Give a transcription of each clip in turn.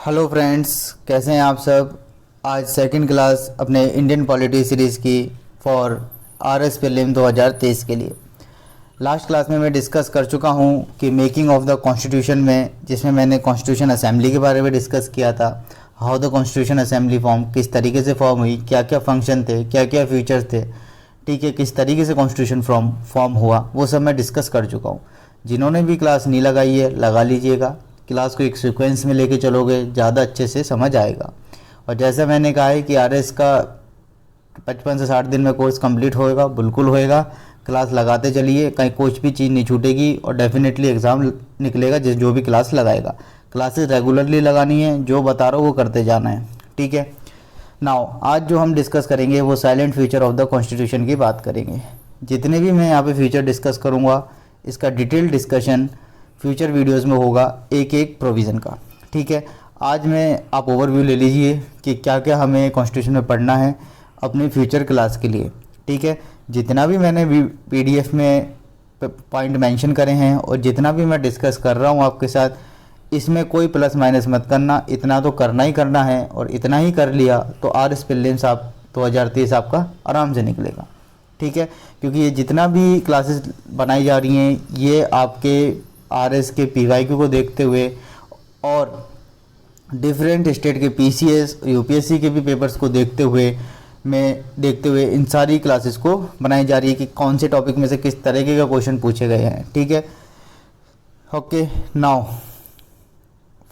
Hello friends, कैसे हैं आप सब। आज सेकंड क्लास अपने इंडियन पॉलिटी सीरीज़ की फॉर आरएस प्रीलिम 2023 के लिए। लास्ट क्लास में मैं डिस्कस कर चुका हूं कि मेकिंग ऑफ द कॉन्स्टिट्यूशन में, जिसमें मैंने कॉन्स्टिट्यूशन असेंबली के बारे में डिस्कस किया था। How the constitution assembly form, किस तरीके से फॉर्म हुई, क्या क्या फंक्शन थे, क्या क्या फीचर्स थे, ठीक है, किस तरीके से कॉन्स्टिट्यूशन फॉर्म हुआ, वो सब मैं डिस्कस कर चुका हूँ। जिन्होंने भी क्लास नहीं लगाई है लगा लीजिएगा। क्लास को एक सीक्वेंस में लेके चलोगे ज़्यादा अच्छे से समझ आएगा। और जैसा मैंने कहा है कि आरएस का 55 से 60 दिन में कोर्स कंप्लीट होएगा, बिल्कुल होएगा। क्लास लगाते चलिए, कहीं कुछ भी चीज़ नहीं छूटेगी और डेफिनेटली एग्ज़ाम निकलेगा जो भी क्लास लगाएगा। क्लासेस रेगुलरली लगानी है, जो बता रहा हूँ वो करते जाना है, ठीक है। नाउ आज जो हम डिस्कस करेंगे वो silent future of the constitution की बात करेंगे। जितने भी मैं यहाँ पे फ्यूचर डिस्कस करूँगा, इसका डिटेल डिस्कशन फ्यूचर वीडियोस में होगा, एक एक प्रोविज़न का, ठीक है। आज मैं आप ओवरव्यू ले लीजिए कि क्या क्या हमें कॉन्स्टिट्यूशन में पढ़ना है अपनी फ्यूचर क्लास के लिए, ठीक है। जितना भी मैंने पीडीएफ में पॉइंट मेंशन करे हैं और जितना भी मैं डिस्कस कर रहा हूँ आपके साथ, इसमें कोई प्लस माइनस मत करना, इतना तो करना ही करना है। और इतना ही कर लिया तो आरएस प्रीलिम्स आप 2023 आपका आराम से निकलेगा, ठीक है। क्योंकि ये जितना भी क्लासेस बनाई जा रही हैं ये आपके आरएस के पीवाईक्यू को देखते हुए और डिफरेंट स्टेट के पीसीएस यूपीएससी के भी पेपर्स को देखते हुए इन सारी क्लासेस को बनाई जा रही है कि कौन से टॉपिक में से किस तरीके का क्वेश्चन पूछे गए हैं, ठीक है। Okay, now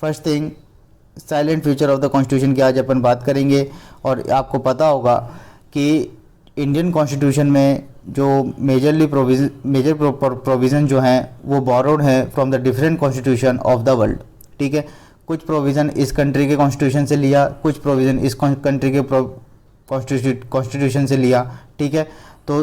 first thing, silent future of the constitution की आज अपन बात करेंगे। और आपको पता होगा कि इंडियन कॉन्स्टिट्यूशन में जो मेजर प्रोविज़न जो हैं वो बोरोड है from the different constitution of the world, ठीक है। कुछ प्रोविज़न इस कंट्री के कॉन्स्टिट्यूशन से लिया, कुछ प्रोविज़न इस कंट्री के कॉन्स्टिट्यूशन से लिया, ठीक है। तो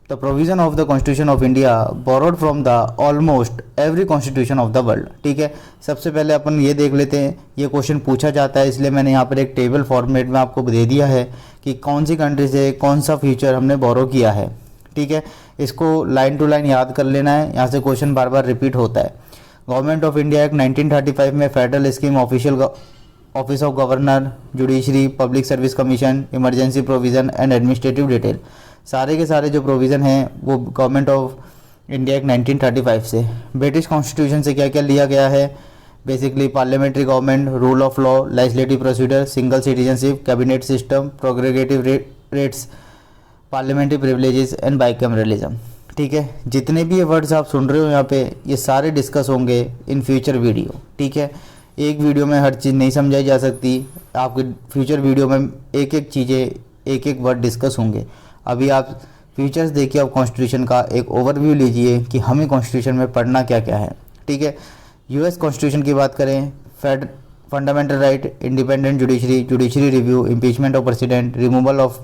the provision of the constitution of India borrowed from the almost every constitution of the world, ठीक है। सबसे पहले अपन ये देख लेते हैं, ये क्वेश्चन पूछा जाता है इसलिए मैंने यहाँ पर एक टेबल फॉर्मेट में आपको दे दिया है कि कौन सी कंट्री से कौन सा फीचर हमने बोरो किया है, ठीक है। इसको लाइन टू लाइन याद कर लेना है, यहाँ से क्वेश्चन बार बार रिपीट होता है। गवर्नमेंट ऑफ इंडिया एक्ट 1935 में federal scheme, official office of governor, judiciary, public service commission, emergency provision and administrative detail, सारे के सारे जो प्रोविज़न हैं वो गवर्नमेंट ऑफ इंडिया एक्ट 1935 से। ब्रिटिश कॉन्स्टिट्यूशन से क्या क्या लिया गया है, basically parliamentary government, rule of law, legislative procedure, single citizenship, cabinet system, prerogative writs, parliamentary privileges and bicameralism, ठीक है। जितने भी ये वर्ड्स आप सुन रहे हो यहाँ पे, ये सारे डिस्कस होंगे इन फ्यूचर वीडियो, ठीक है। एक वीडियो में हर चीज़ नहीं समझाई जा सकती, आपके फ्यूचर वीडियो में एक एक चीज़ें, एक एक वर्ड डिस्कस होंगे। अभी आप फीचर्स देखिए, आप कॉन्स्टिट्यूशन का एक ओवरव्यू लीजिए कि हमें कॉन्स्टिट्यूशन में पढ़ना क्या क्या है, ठीक है। यूएस कॉन्स्टिट्यूशन की बात करें, fundamental right, independent judiciary, judiciary review, impeachment of president, removal of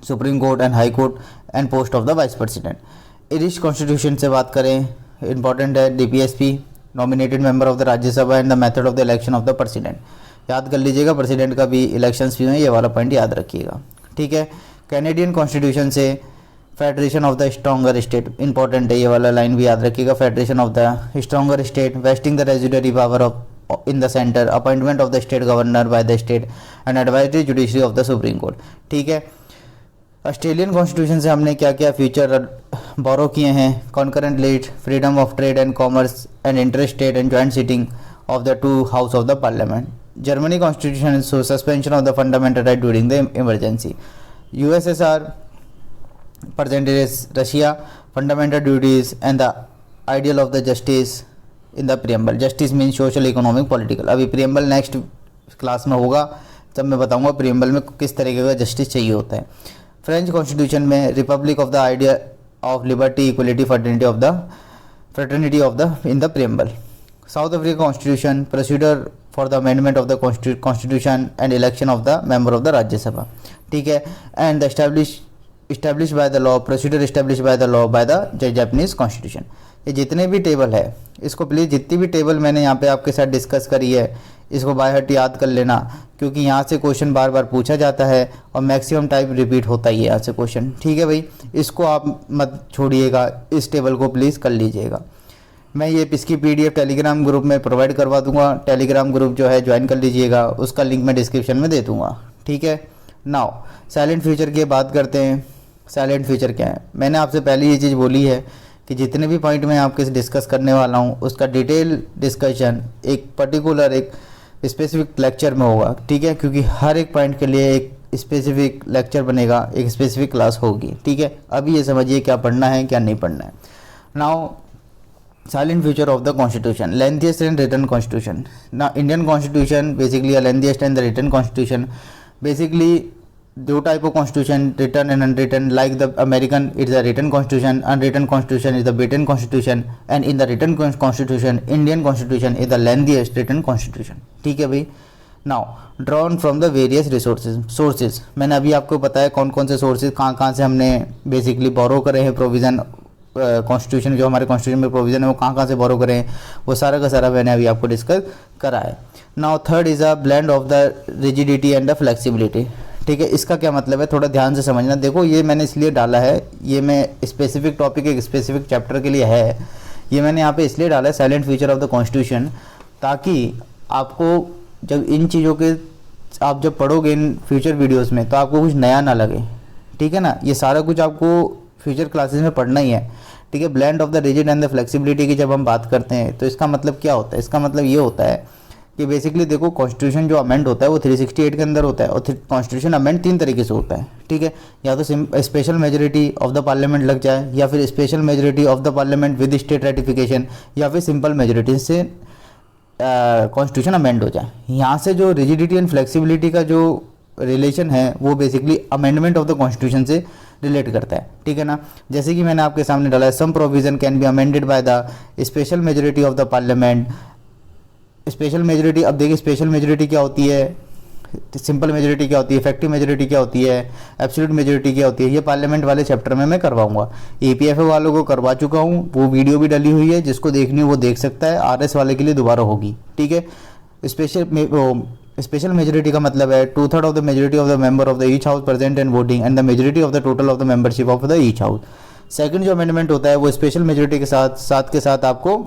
supreme court and high court and post of the vice president. Irish constitution से बात करें, इंपॉर्टेंट है DPSP, nominated member of the Rajya Sabha and the method of the election of the president. याद कर लीजिएगा, president का भी elections भी हैं, ये वाला पॉइंट याद रखिएगा, ठीक है। कैनेडियन कॉन्स्टिट्यूशन से federation of the stronger state, important है, ये वाला लाइन भी याद रखिएगा, federation of the stronger state, wasting the residuary power of in the centre, appointment of the state governor by the state and advisory judiciary of the supreme court, ठीक है। Australian constitution से हमने क्या क्या feature borrowed किए हैं, concurrent list, freedom of trade and commerce and inter state and joint sitting of the two house of the parliament. Germany constitution so suspension of the fundamental right during the emergency. USSR percentage Russia, fundamental duties and the ideal of the justice in the preamble. Justice mean social, economic, political. अभी preamble next class में होगा, तब मैं बताऊंगा preamble में किस तरीके का जस्टिस चाहिए होता है। फ्रेंच कॉन्स्टिट्यूशन में Republic of the idea of liberty, equality, fraternity of the in the preamble. South Africa constitution, procedure for the amendment of the constitution and election of the member of the Rajya Sabha, ठीक है। And the established by the law, procedure established by the law by the Japanese constitution. ये जितने भी table है, इसको please, जितनी भी table मैंने यहाँ पे आपके साथ डिस्कस करी है, इसको बाय हार्ट याद कर लेना, क्योंकि यहाँ से क्वेश्चन बार बार पूछा जाता है और मैक्सिमम टाइप रिपीट होता ही है यहाँ से क्वेश्चन, ठीक है भाई। इसको आप मत छोड़िएगा, इस टेबल को प्लीज़ कर लीजिएगा, मैं ये इसकी PDF टेलीग्राम ग्रुप में प्रोवाइड करवा दूंगा। टेलीग्राम ग्रुप जो है ज्वाइन कर लीजिएगा, उसका लिंक मैं डिस्क्रिप्शन में दे दूंगा, ठीक है। नाउ साइलेंट फ्यूचर की बात करते हैं। साइलेंट फ्यूचर क्या है? मैंने आपसे पहले ये चीज़ बोली है कि जितने भी पॉइंट मैं आपके से डिस्कस करने वाला हूँ उसका डिटेल डिस्कशन एक पर्टिकुलर एक स्पेसिफिक लेक्चर में होगा, ठीक है, क्योंकि हर एक पॉइंट के लिए एक स्पेसिफिक लेक्चर बनेगा, एक स्पेसिफिक क्लास होगी, ठीक है। अभी ये समझिए क्या पढ़ना है क्या नहीं पढ़ना है। Now silent future of the constitution, lengthiest and written constitution. Now Indian constitution basically a lengthiest and the written constitution. Basically two type of constitution, written and unwritten. Like the American it is a written constitution, unwritten constitution is the Britain constitution, and in the written constitution Indian constitution is the lengthiest written constitution, ठीक है भाई। Now drawn from the various sources, मैंने अभी आपको बताया कौन कौन से सोर्सेज कहाँ से हमने बेसिकली बोरो करे हैं प्रोविज़न, कॉन्स्टिट्यूशन जो हमारे कॉन्स्टिट्यूशन में प्रोविज़न है वो कहाँ से बोरो करें, वो सारा का सारा मैंने अभी आपको डिस्कस करा है। Now third is a blend of the rigidity and the flexibility, ठीक है। इसका क्या मतलब है थोड़ा ध्यान से समझना। देखो ये मैंने इसलिए डाला है, ये मैं स्पेसिफिक टॉपिक एक स्पेसिफिक चैप्टर के लिए है, ये मैंने यहाँ पे इसलिए डाला है silent future of the constitution, ताकि आपको जब इन चीज़ों के आप जब पढ़ोगे इन फ्यूचर वीडियोज़ में तो आपको कुछ नया ना लगे, ठीक है ना। ये सारा कुछ आपको फ्यूचर क्लासेस में पढ़ना ही है, ठीक है। Blend of the rigid and the flexibility की जब हम बात करते हैं तो इसका मतलब क्या होता है? इसका मतलब ये होता है कि बेसिकली देखो कॉन्स्टिट्यूशन जो अमेंड होता है वो 368 के अंदर होता है, और कॉन्स्टिट्यूशन अमेंड 3 तरीके से होता है, ठीक है। या तो special majority of the parliament लग जाए, या फिर special majority of the parliament with state ratification, या फिर सिंपल मेजोरिटी से कॉन्स्टिट्यूशन अमेंड हो जाए। यहाँ से जो रिजिडिटी एंड फ्लेक्सिबिलिटी का जो रिलेशन है वो basically amendment of the constitution से रिलेट करता है, ठीक है ना। जैसे कि मैंने आपके सामने डाला है, some provision can be amended by the special majority of the parliament. Special majority, अब देखिए स्पेशल मेजोरिटी क्या होती है, सिंपल मेजोरिटी क्या होती है, इफेक्टिव मेजोरिटी क्या होती है, एब्सोल्यूट मेजोरिटी क्या होती है, ये पार्लियामेंट वाले चैप्टर में मैं करवाऊंगा। EPFO वालों को करवा चुका हूँ, वो वीडियो भी डली हुई है, जिसको देखनी हो वो देख सकता है। RS वाले के लिए दोबारा होगी, ठीक है। स्पेशल मेजोरिटी का मतलब है 2/3 of the majority of the member of the each house present and voting and the majority of the total of the membership of the each house. Second जो अमेंडमेंट होता है वो स्पेशल मेजोरिटी के साथ आपको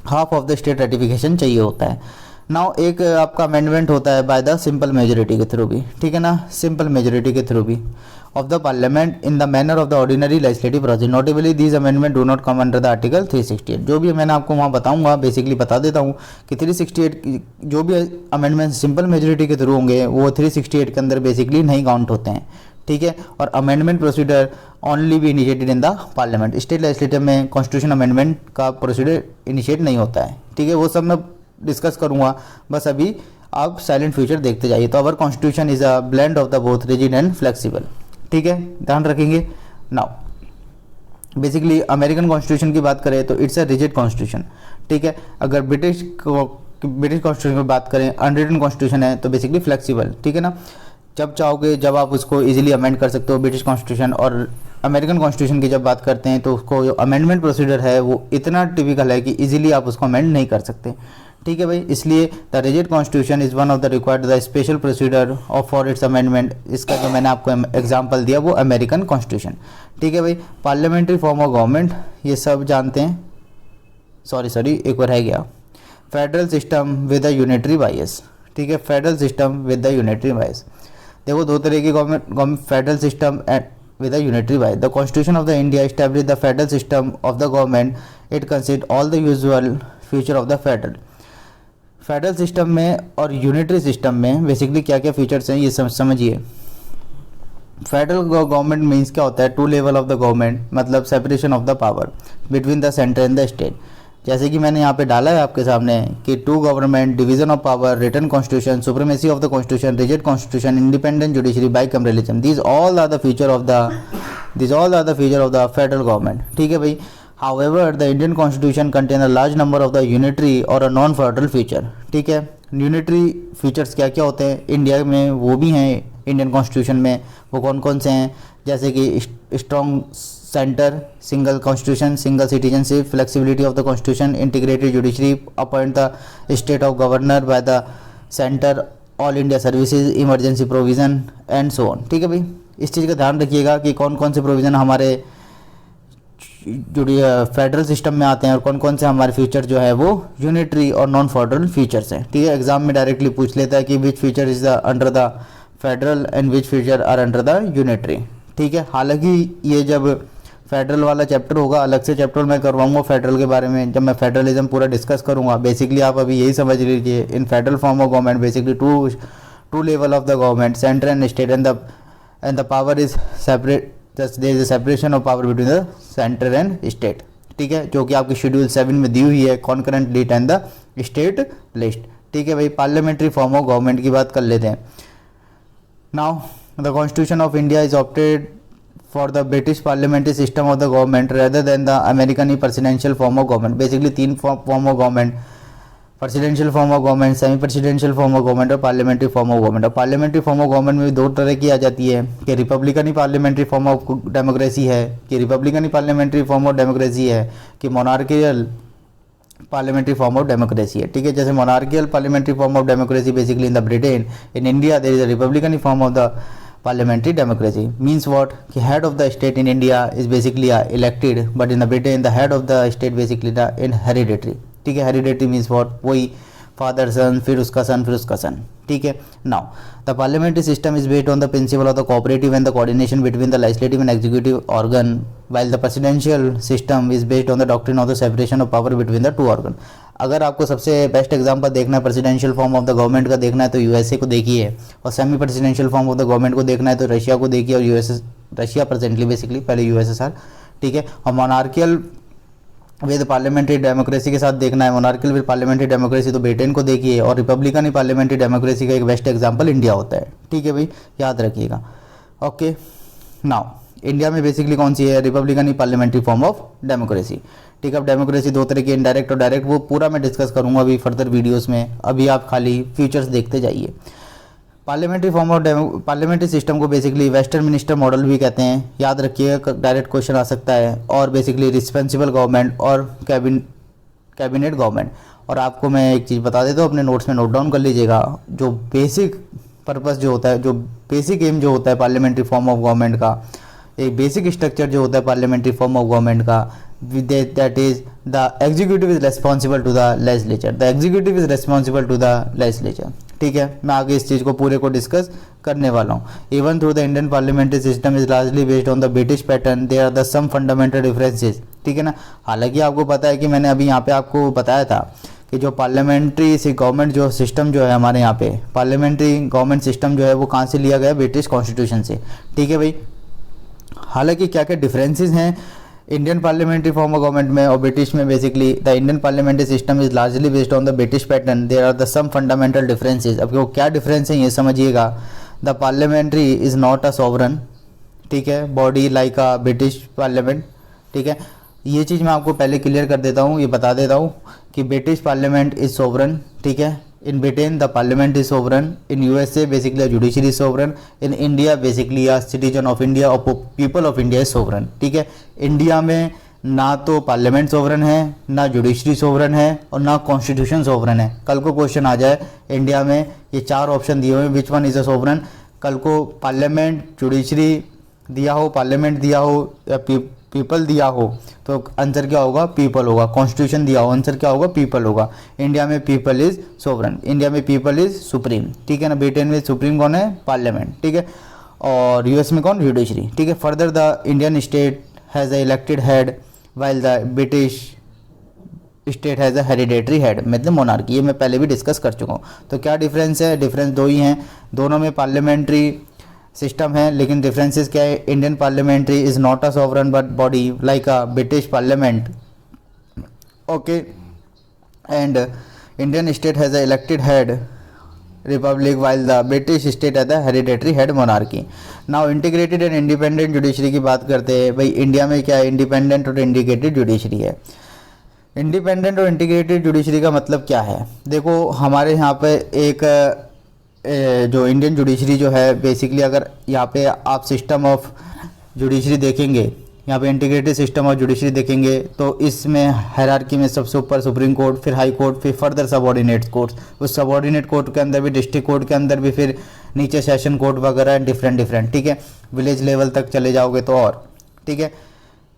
half of the state ratification चाहिए होता है। नाउ एक आपका अमेंडमेंट होता है बाय द सिंपल मेजोरिटी के थ्रू भी, ठीक है ना, सिंपल मेजोरिटी के थ्रू भी of the parliament in the manner of the ordinary legislative process. Notably these amendment do not come under the article 368। जो भी मैंने आपको वहाँ बताऊंगा, बेसिकली बता देता हूँ कि 368 जो भी अमेंडमेंट सिंपल मेजोरिटी के थ्रू होंगे वो 368 के अंदर बेसिकली नहीं काउंट होते हैं, ठीक है। और amendment procedure only be initiated in the parliament. State legislative में कॉन्स्टिट्यूशन अमेंडमेंट का प्रोसीडर इनिशिएट नहीं होता है, ठीक है। वो सब मैं डिस्कस करूंगा, बस अभी आप साइलेंट फ्यूचर देखते जाइए। तो our constitution is a blend of the both rigid and flexible, ठीक है, ध्यान रखेंगे। नाउ बेसिकली अमेरिकन कॉन्स्टिट्यूशन की बात करें तो इट्स अ रिजिड कॉन्स्टिट्यूशन, ठीक है। अगर ब्रिटिश कॉन्स्टिट्यूशन की बात करें, अनरिटन कॉन्स्टिट्यूशन है तो बेसिकली फ्लेक्सिबल, ठीक है ना। जब चाहोगे जब आप उसको इजीली अमेंड कर सकते हो ब्रिटिश कॉन्स्टिट्यूशन। और अमेरिकन कॉन्स्टिट्यूशन की जब बात करते हैं तो उसको जो अमेंडमेंट प्रोसीजर है वो इतना टिपिकल है कि इजीली आप उसको अमेंड नहीं कर सकते, ठीक है भाई। इसलिए the rigid constitution is one of the required the special procedure of for its amendment. इसका जो मैंने आपको एग्जांपल दिया वो अमेरिकन कॉन्स्टिट्यूशन, ठीक है भाई। पार्लियामेंट्री फॉर्म ऑफ गवर्नमेंट ये सब जानते हैं, सॉरी एक और रह गया, federal system with the unitary बायस, ठीक है, federal system with the unitary बायस। देखो दो तरह की government, federal system and with a unitary by the constitution of the India established the federal system of the government. It consists all the usual feature of the federal system में और unitary system में basically क्या क्या features हैं ये समझिए। Federal government means क्या होता है, 2 लेवल ऑफ द गवर्नमेंट, मतलब separation of the power between the centre and the state. जैसे कि मैंने यहाँ पे डाला है आपके सामने कि 2 government, division of power, written constitution, supremacy of the constitution, rigid constitution, independent judiciary, bicameralism, this all are the feature of the federal government, ठीक है भाई। However, the Indian Constitution contains a large number of the unitary or a non-federal feature, ठीक है। Unitary features क्या क्या होते हैं India में वो भी हैं इंडियन कॉन्स्टिट्यूशन में, वो कौन कौन से हैं, जैसे कि strong centre, single constitution, single citizenship, flexibility of the constitution, integrated judiciary, appoint the state of governor by the centre, all India services, emergency provision and so on, ठीक है भाई। इस चीज़ का ध्यान रखिएगा कि कौन कौन से प्रोविज़न हमारे फेडरल सिस्टम में आते हैं और कौन कौन से हमारे फीचर जो है वो यूनिटरी और नॉन फेडरल फीचर्स हैं। ठीक है, एग्जाम में डायरेक्टली पूछ लेता है कि which feature is the under the federal and which feature are under the unitary. ठीक है, हालांकि ये जब फेडरल वाला चैप्टर होगा, अलग से चैप्टर मैं करवाऊंगा फेडरल के बारे में, जब मैं फेडरलिज्म पूरा डिस्कस करूंगा। बेसिकली आप अभी यही समझ लीजिए, in federal form of government basically two level of the government, centre and state, and the power is separate, just there is a separation of power between the centre and state. ठीक है, जो कि आपकी schedule 7 में दी हुई है, concurrent list and the state list. ठीक है भाई, पार्लियामेंट्री फॉर्म ऑफ गवर्नमेंट की बात कर लेते हैं। Now the constitution of India is opted for the British parliamentary system of the government rather than the American presidential form of government। Basically 3 form of government, presidential form of government, semi presidential form of government और parliamentary form of government. और parliamentary form of government में भी 2 तरह की आ जाती है कि Republican parliamentary form of democracy है, कि Republican parliamentary form of democracy है, कि monarchial parliamentary form of democracy है। ठीक है, जैसे monarchial parliamentary form of democracy basically in the Britain, in India there is a republican form of the parliamentary democracy। means what कि head of the state in India is basically elected, but in the Britain the head of the state basically the in hereditary। ठीक है, hereditary means what, वही father सन, फिर उसका सन, फिर उसका सन। ठीक है, now the parliamentary system is based on the principal of the cooperative and the coordination between the legislative and executive organ, while the presidential system is based on the doctrine of the separation of power between the two organ। अगर आपको सबसे best example देखना है presidential form of the government का देखना है तो USA को देखिए, और semi presidential form of the government को देखना है तो रशिया को देखिए, और रशिया प्रेजेंटली बेसिकली, पहले यूएसएसआर। ठीक है, और मोनार्कियल विद पार्लियामेंट्री डेमोक्रेसी के साथ देखना है, मोनार्कियल विद पार्लियामेंट्री डेमोक्रेसी तो ब्रिटेन को देखिए, और रिपब्लिकन पार्लियामेंट्री डेमोक्रेसी का एक बेस्ट एग्जाम्पल इंडिया होता है। ठीक है भाई, याद रखिएगा। ओके, नाउ इंडिया में बेसिकली कौन सी है, Republican parliamentary form of democracy. ठीक है, अब डेमोक्रेसी 2 तरह की, इनडायरेक्ट और डायरेक्ट, वो पूरा मैं डिस्कस करूंगा अभी फर्दर वीडियोस में, अभी आप खाली फीचर्स देखते जाइए। Parliamentary form of parliamentary system को बेसिकली वेस्टर्न मिनिस्टर मॉडल भी कहते हैं, याद रखिएगा, डायरेक्ट क्वेश्चन आ सकता है। और बेसिकली रिस्पॉन्सिबल गवर्नमेंट और कैबिनेट गवर्नमेंट। और आपको मैं एक चीज़ बता देता हूँ, अपने नोट्स में नोट डाउन कर लीजिएगा, जो बेसिक पर्पस जो होता है, जो बेसिक एम जो होता है पार्लियामेंट्री फॉर्म ऑफ गवर्नमेंट का, एक बेसिक स्ट्रक्चर जो होता है पार्लियामेंट्री फॉर्म ऑफ गवर्नमेंट का, that is the executive is responsible to the legislature, the executive is responsible to the legislature. ठीक है, मैं आगे इस चीज़ को पूरे को डिस्कस करने वाला हूँ। Even through the Indian parliamentary system is largely based on the British pattern, there are the some fundamental differences. ठीक है ना, हालांकि आपको पता है कि मैंने अभी यहाँ पे आपको बताया था कि जो पार्लियामेंट्री गवर्नमेंट जो सिस्टम जो है हमारे यहाँ पे, पार्लियामेंट्री गवर्नमेंट सिस्टम जो है वो कहाँ से लिया गया, ब्रिटिश कॉन्स्टिट्यूशन से। ठीक है भाई, हालांकि क्या क्या डिफरेंसेस हैं Indian parliamentary form of government में और ब्रिटिश में। Basically the Indian parliamentary system is largely based on the British pattern, there are the some fundamental differences. अब वो क्या डिफरेंस है ये समझिएगा। The parliamentary is not a sovereign, ठीक है, body like a British parliament. ठीक है, ये चीज़ मैं आपको पहले क्लियर कर देता हूँ, ये बता देता हूँ कि ब्रिटिश पार्लियामेंट इज सोवरन। ठीक है, in Britain the parliament is sovereign, in USA basically a judiciary is sovereign, in India basically a citizen of India or people of India is sovereign। ठीक है, इंडिया में ना तो parliament sovereign है, ना judiciary sovereign है, और ना कॉन्स्टिट्यूशन सोवरन है। कल को क्वेश्चन आ जाए इंडिया में, ये 4 ऑप्शन दिए हुए, which one is a sovereign, कल को पार्लियामेंट जुडिशरी दिया हो, पार्लियामेंट दिया हो या पीपल दिया हो, तो आंसर क्या होगा, पीपल होगा। कॉन्स्टिट्यूशन दिया हो, आंसर क्या होगा, पीपल होगा। इंडिया में पीपल इज सोवरन, इंडिया में पीपल इज सुप्रीम। ठीक है ना, ब्रिटेन में सुप्रीम कौन है, पार्लियामेंट। ठीक है, और यूएस में कौन, जुडिशरी। ठीक है, further the Indian state has a elected head while the British state has a hereditary head, मतलब मोनार्की। ये मैं पहले भी डिस्कस कर चुका हूँ। तो क्या डिफरेंस है, डिफरेंस 2 ही हैं, दोनों में पार्लियामेंट्री सिस्टम है, लेकिन डिफरेंसेस क्या है, Indian parliamentary is not a sovereign but body like a British parliament. Okay, and Indian state has a elected head Republic while the British state has a hereditary head monarchy. Now integrated and independent judiciary की बात करते हैं। भाई India में क्या है, independent और integrated judiciary है। इंडिपेंडेंट और इंटीग्रेटेड जुडिशरी का मतलब क्या है, देखो हमारे यहाँ पे एक जो इंडियन जुडिशरी जो है बेसिकली, अगर यहाँ पे आप सिस्टम ऑफ जुडिशरी देखेंगे, यहाँ पे इंटीग्रेटेड सिस्टम ऑफ जुडिशरी देखेंगे, तो इसमें हायरार्की में सबसे ऊपर सुप्रीम कोर्ट, फिर हाई कोर्ट, फिर फर्दर सबऑर्डिनेट कोर्ट्स। उस सबऑर्डिनेट कोर्ट के अंदर भी, डिस्ट्रिक्ट कोर्ट के अंदर भी, फिर नीचे सेशन कोर्ट वगैरह डिफरेंट। ठीक है, विलेज लेवल तक चले जाओगे तो और। ठीक है,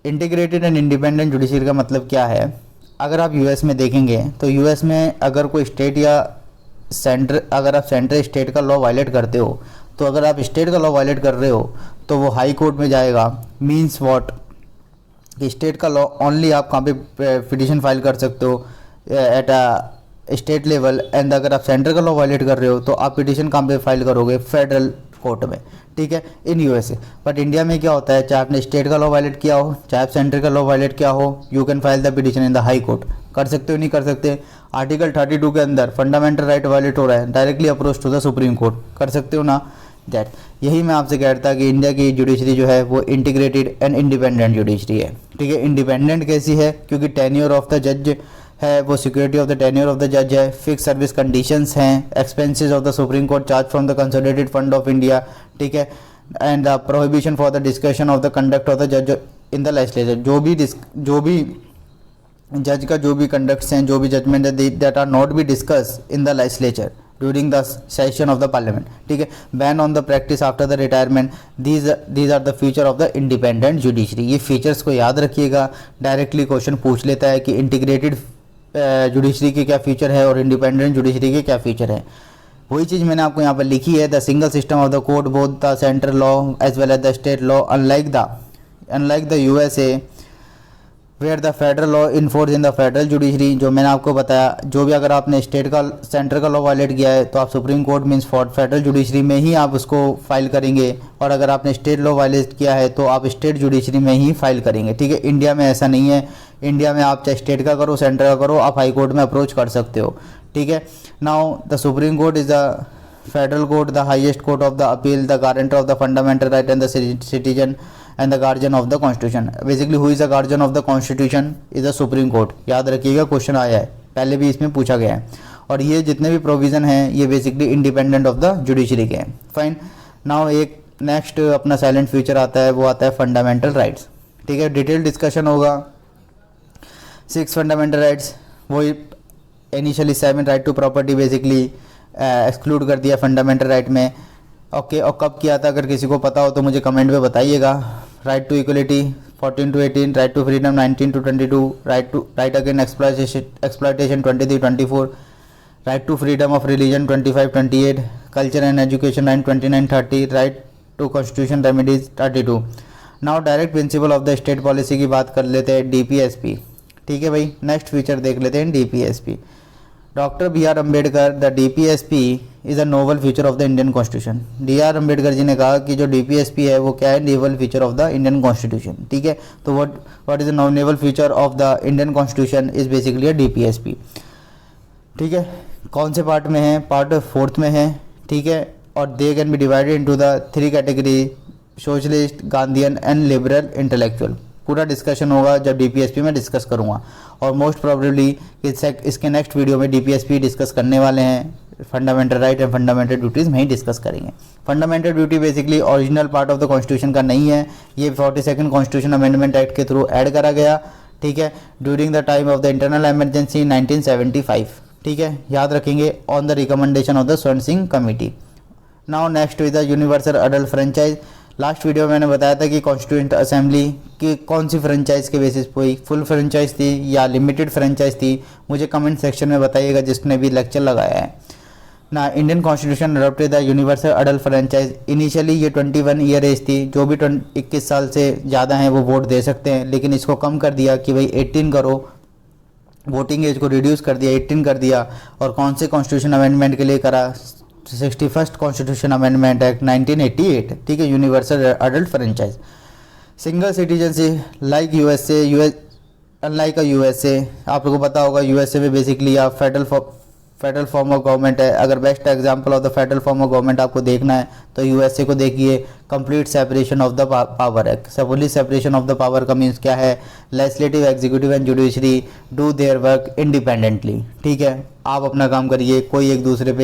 इंटीग्रेटेड एंड इंडिपेंडेंट जुडिशरी का मतलब क्या है? अगर आप यूएस में देखेंगे तो यूएस में अगर कोई स्टेट या सेंटर, अगर आप सेंटर स्टेट का लॉ वायलेट करते हो, तो अगर आप स्टेट का लॉ वायलेट कर रहे हो तो वो हाई कोर्ट में जाएगा। मीन्स व्हाट, कि स्टेट का लॉ ओनली आप कहाँ पे पिटिशन फाइल कर सकते हो, at a state level. And अगर आप सेंटर का लॉ वायलेट कर रहे हो तो आप पिटिशन कहाँ पे फाइल करोगे? फेडरल कोर्ट में, ठीक है, इन यूएसए। बट इंडिया में क्या होता है, चाहे आपने स्टेट का लॉ वायलेट किया हो, चाहे आप सेंटर का लॉ वायलेट किया हो, you can file the petition in the high court. कर सकते हो, नहीं कर सकते? आर्टिकल 32 के अंदर फंडामेंटल राइट वायलेट हो रहा है, directly approach to the supreme court, कर सकते हो ना? दैट, यही मैं आपसे कह रहा था कि इंडिया की जुडिशरी जो है वो इंटीग्रेटेड एंड इंडिपेंडेंट जुडिशरी है, ठीक है। इंडिपेंडेंट कैसी है? क्योंकि टेन्योर ऑफ द जज है, वो security of the tenure of the जज है, फिक्स सर्विस कंडीशंस हैं, expenses of the supreme court charge from the consolidated fund of India, ठीक है। And the prohibition for the discussion of the conduct of the जज इन the legislature, जो भी जज का जो भी कंडक्ट्स हैं, जो भी जजमेंट है, that are not be discuss in the legislature during the session of the parliament, ठीक है। Ban on the practice after the retirement, these are the future of the independent judiciary. ये features को याद रखिएगा, directly question पूछ लेता है कि इंटीग्रेटेड जुडिशरी के क्या फीचर है और इंडिपेंडेंट जुडिशरी के क्या फीचर है। वही चीज़ मैंने आपको यहाँ पर लिखी है, the single system of the court both the central law as well as the state law, unlike the USA where the federal law enforce in the federal judiciary. जो मैंने आपको बताया, जो भी अगर आपने स्टेट का सेंटर का लॉ वायलेट किया है तो आप supreme court means federal judiciary में ही आप उसको फाइल करेंगे, और अगर आपने स्टेट लॉ वायलेट किया है तो आप स्टेट जुडिशरी में ही फाइल करेंगे, ठीक है। इंडिया में ऐसा नहीं है, इंडिया में आप चाहे स्टेट का करो, सेंटर का करो, आप हाई कोर्ट में अप्रोच कर सकते हो, ठीक है। Now the supreme court is the federal court, the highest court of the appeal, the guarantor of the fundamental right and the citizen and the guardian of the constitution. Basically who is the guardian of the constitution? Is the supreme court. याद रखिएगा, question आया है, पहले भी इसमें पूछा गया है। और ये जितने भी प्रोविजन हैं ये basically independent of the judiciary के हैं। फाइन। नाउ एक नेक्स्ट अपना साइलेंट फ्यूचर आता है, वो आता है फंडामेंटल राइट्स, ठीक है। डिटेल डिस्कशन होगा 6 फंडामेंटल राइट्स, वही initially 7 right to property basically exclude कर दिया फंडामेंटल राइट में, ओके। और कब किया था, अगर किसी को पता हो तो मुझे कमेंट में बताइएगा। Right to equality 14 to 18, right to freedom 19 to 22, right again exploitation 23-24, right to freedom of religion 25-28, culture and education 29-30, right to constitution remedies 32। Now direct principle of the state policy की बात कर लेते हैं, DPSP, ठीक है भाई। Next feature देख लेते हैं DPSP. Doctor B R Ambedkar, the DPSP is a novel feature of the Indian constitution. D R Ambedkar ji ने कहा कि जो डीपीएसपी है वो क्या है? Novel feature of the Indian constitution, ठीक है। तो what is the novel feature of the Indian constitution is basically a DPSP, ठीक है। कौन से पार्ट में है? पार्ट 4th में है, ठीक है। और they can be divided into the 3 category, socialist, Gandhian and liberal intellectual. पूरा डिस्कशन होगा जब डीपीएसपी में डिस्कस करूंगा, और मोस्ट प्रोबेबली इसके नेक्स्ट वीडियो में डीपीएसपी डिस्कस करने वाले हैं। Fundamental right and fundamental duties में ही डिस्कस करेंगे। Fundamental duty basically original part of the constitution का नहीं है, ये 42nd कॉन्स्टिट्यूशन अमेंडमेंट एक्ट के थ्रू ऐड करा गया, ठीक है, during the time of the internal emergency 1975, ठीक है, याद रखेंगे, on the recommendation of the Swaran Singh committee. Now next is the universal adult franchise. Last video में मैंने बताया था कि कॉन्स्टिट्यूएंट असेंबली की कौन सी फ्रेंचाइज के बेसिस पे हुई, फुल फ्रेंचाइज थी या लिमिटेड फ्रेंचाइज थी, मुझे कमेंट सेक्शन में बताइएगा जिसने भी लेक्चर लगाया है ना। Indian constitution adopted the universal adult franchise. Initially ये 21 ईयर एज थी, जो भी 21 साल से ज़्यादा हैं वो वोट दे सकते हैं, लेकिन इसको कम कर दिया कि भाई 18 करो, वोटिंग एज को रिड्यूस कर दिया, 18 कर दिया। और कौन से कॉन्स्टिट्यूशन अमेंडमेंट के लिए करा? 61st कॉन्स्टिट्यूशन अमेंडमेंट एक्ट 1988, ठीक है, universal adult franchise. Single citizenship like USA, unlike USA, आप लोगों को पता होगा यूएसए में बेसिकली आप फेडरल फॉर्म ऑफ गवर्नमेंट है। अगर best example of the federal form of government आपको देखना है तो यूएसए को देखिए, complete separation of the power है। Complete separation of the power का मीन्स क्या है? Legislative, executive and judiciary do their work independently, ठीक है, आप अपना काम करिए, कोई एक दूसरे पे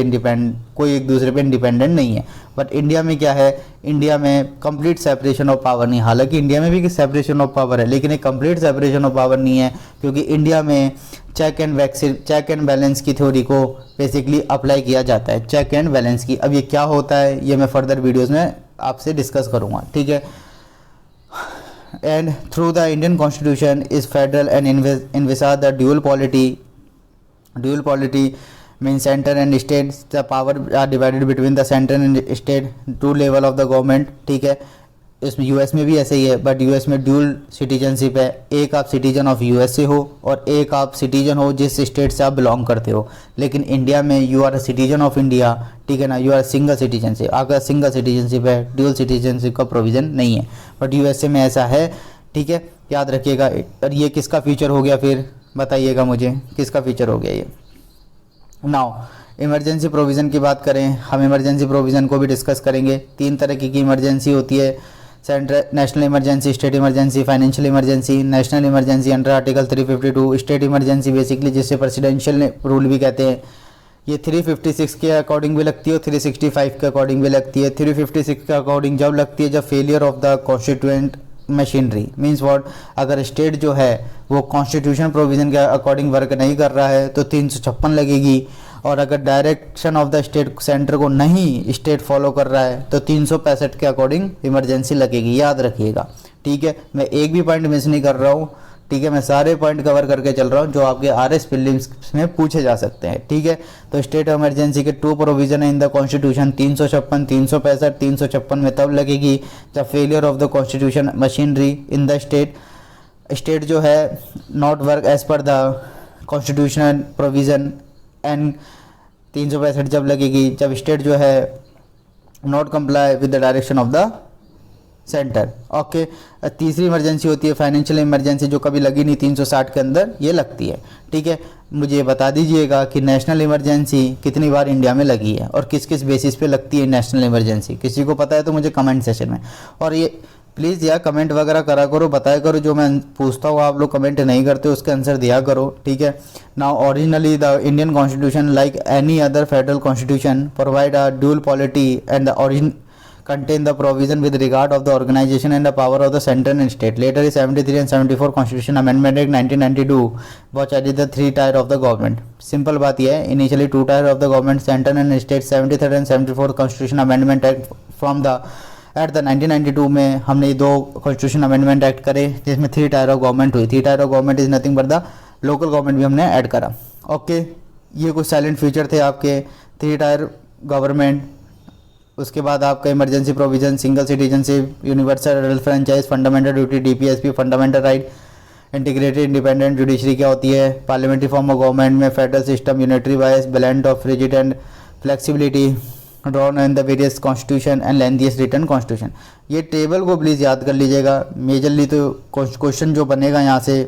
इंडिपेंडेंट नहीं है। बट इंडिया में क्या है? इंडिया में कंप्लीट सेपरेशन ऑफ पावर नहीं। हालांकि इंडिया में भी सेपरेशन ऑफ पावर है, लेकिन एक कंप्लीट सेपरेशन ऑफ पावर नहीं है, क्योंकि इंडिया में चेक एंड बैलेंस की थ्योरी को बेसिकली अप्लाई किया जाता है, चेक एंड बैलेंस की। अब ये क्या होता है ये मैं फर्दर वीडियोज़ में आपसे डिस्कस करूँगा, ठीक है। and through the Indian constitution is federal and envisage the dual polity means center and state. The power are divided between the center and state, two level of the government. ठीक है, इसमें US में भी ऐसे ही है, but US में dual citizenship है, एक आप सिटीजन ऑफ यूएस से हो और एक आप सिटीजन हो जिस स्टेट से आप बिलोंग करते हो। लेकिन इंडिया में you are a citizen of India, ठीक है ना, यू आर सिंगल सिटीजनशिप। अगर सिंगल सिटीजनशिप है, ड्यूल सिटीजनशिप का प्रोविज़न नहीं है, बट यूएसए में ऐसा है, ठीक है, याद रखिएगा। और ये किसका फीचर हो गया, फिर बताइएगा मुझे किसका फीचर हो गया ये। नाउ इमरजेंसी प्रोविज़न की बात करें, हम इमरजेंसी प्रोविज़न को भी डिस्कस करेंगे। तीन तरह की इमरजेंसी होती है, central national emergency, state emergency, financial emergency. National emergency under article 352, state emergency basically जिसे प्रेसिडेंशियल रूल भी कहते हैं, ये 356 के अकॉर्डिंग भी लगती है और 365 के अकॉर्डिंग भी लगती है। 356 के अकॉर्डिंग जब लगती है जब failure of the constituent machinery, means what, अगर स्टेट जो है वो कॉन्स्टिट्यूशन प्रोविज़न के अकॉर्डिंग वर्क नहीं कर रहा है तो 356 लगेगी, और अगर direction of the state centre को नहीं स्टेट फॉलो कर रहा है तो 365 के अकॉर्डिंग इमरजेंसी लगेगी, याद रखिएगा। ठीक है, मैं एक भी पॉइंट मिस नहीं कर रहा हूँ, ठीक है, मैं सारे पॉइंट कवर करके चल रहा हूँ जो आपके आरएस प्रीलिम्स में पूछे जा सकते हैं। ठीक है, तो स्टेट इमरजेंसी के टू प्रोविजन है इन द कॉन्स्टिट्यूशन, 356, 365। 356 में तब लगेगी जब failure of the constitution machinery in the state जो है not work as per the constitutional provision, and 365 जब लगेगी जब स्टेट जो है not comply with the direction of the centre. Okay, तीसरी इमरजेंसी होती है फाइनेंशियल इमरजेंसी, जो कभी लगी नहीं, 360 के अंदर ये लगती है। ठीक है, मुझे बता दीजिएगा कि नेशनल इमरजेंसी कितनी बार इंडिया में लगी है और किस किस बेसिस पे लगती है नेशनल इमरजेंसी। किसी को पता है तो मुझे कमेंट सेशन में, और ये प्लीज़ यार कमेंट वगैरह करा करो, बताया करो, जो मैं पूछता हूँ आप लोग कमेंट नहीं करते उसके आंसर दिया करो। ठीक है, now originally the Indian constitution like any other federal constitution provide a dual polity and the origin contain the provision with regard of the organization and the power of the center and state. Later is 73 and 74 Constitution Amendment Act 1992 which added the three tier of the government. Simple बात ये है, initially two tier of the government, center and state. 73rd and 74th Constitution Amendment Act from the at the 1992 में हमने ये दो constitution amendment act करे जिसमें three tier of government हुई। Three tier of government is nothing but the local government भी हमने add करा। ओके, ये कुछ साइलेंट फीचर थे आपके, थ्री टायर गवर्नमेंट, उसके बाद आपका emergency provision, single citizenship, universal franchise, fundamental duty, DPSP, fundamental right, integrated independent judiciary क्या होती है, पार्लियामेंट्री फॉर्म ऑफ गवर्नमेंट में federal system, unitary wise, blend of rigid and flexibility, drawn in the various constitution and lengthiest written constitution. ये table को please याद कर लीजिएगा, majorly तो क्वेश्चन जो बनेगा यहाँ से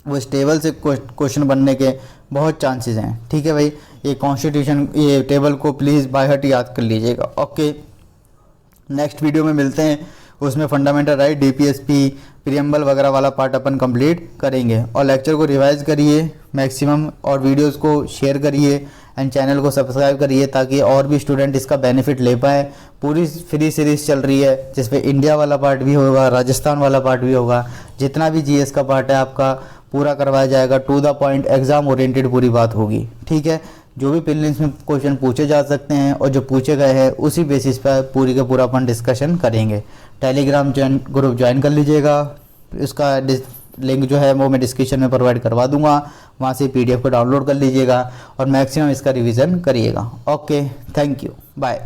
वो इस टेबल से क्वेश्चन बनने के बहुत चांसेस हैं। ठीक है भाई, ये कॉन्स्टिट्यूशन ये टेबल को प्लीज़ बाय हार्ट याद कर लीजिएगा। ओके, नेक्स्ट वीडियो में मिलते हैं, उसमें फंडामेंटल राइट, डीपीएसपी, प्रियम्बल वगैरह वाला पार्ट अपन कंप्लीट करेंगे। और लेक्चर को रिवाइज करिए मैक्सिमम, और वीडियोस को शेयर करिए एंड चैनल को सब्सक्राइब करिए ताकि और भी स्टूडेंट इसका बेनिफिट ले पाए। पूरी फ्री सीरीज़ चल रही है जिसपे इंडिया वाला पार्ट भी होगा, राजस्थान वाला पार्ट भी होगा, जितना भी जीएस का पार्ट है आपका पूरा करवाया जाएगा, to the point exam oriented पूरी बात होगी। ठीक है, जो भी प्रीलिम्स में क्वेश्चन पूछे जा सकते हैं और जो पूछे गए हैं उसी बेसिस पर पूरी का पूरा अपन डिस्कशन करेंगे। टेलीग्राम ग्रुप ज्वाइन कर लीजिएगा, इसका लिंक जो है वो मैं डिस्क्रिप्शन में प्रोवाइड करवा दूंगा, वहाँ से पीडीएफ को डाउनलोड कर लीजिएगा और मैक्सिमम इसका रिवीजन करिएगा। Okay, thank you, bye.